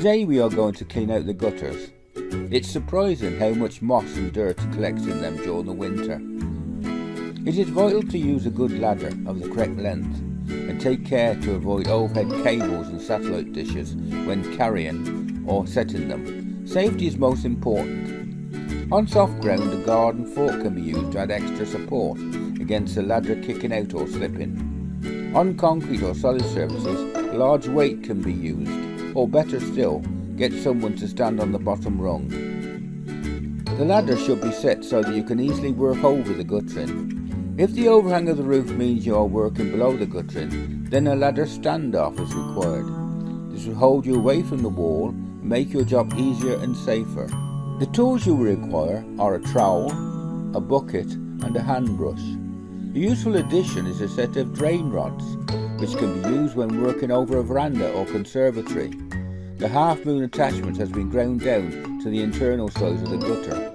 Today we are going to clean out the gutters. It's surprising how much moss and dirt collects in them during the winter. It is vital to use a good ladder of the correct length and take care to avoid overhead cables and satellite dishes when carrying or setting them. Safety is most important. On soft ground, a garden fork can be used to add extra support against the ladder kicking out or slipping. On concrete or solid surfaces, a large weight can be used, or better still, get someone to stand on the bottom rung. The ladder should be set so that you can easily work over the guttering. If the overhang of the roof means you are working below the guttering, then a ladder standoff is required. This will hold you away from the wall and make your job easier and safer. The tools you will require are a trowel, a bucket and a hand brush. A useful addition is a set of drain rods, which can be used when working over a veranda or conservatory. The half-moon attachment has been ground down to the internal size of the gutter.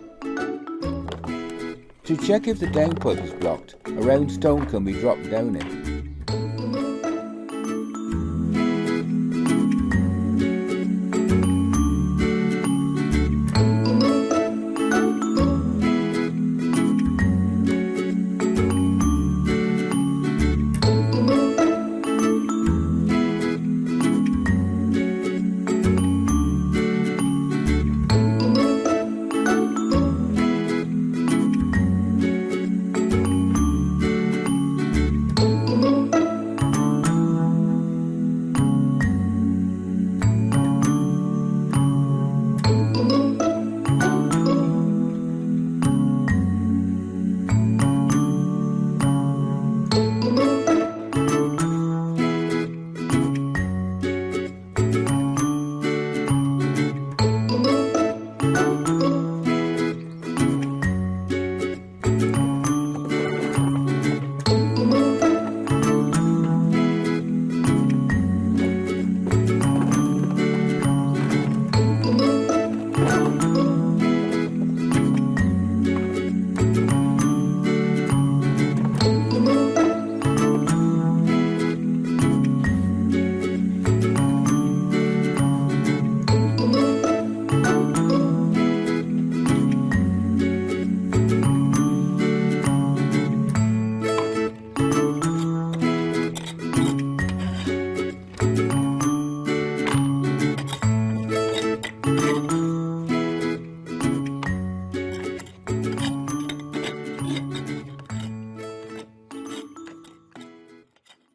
To check if the downpipe is blocked, a round stone can be dropped down it.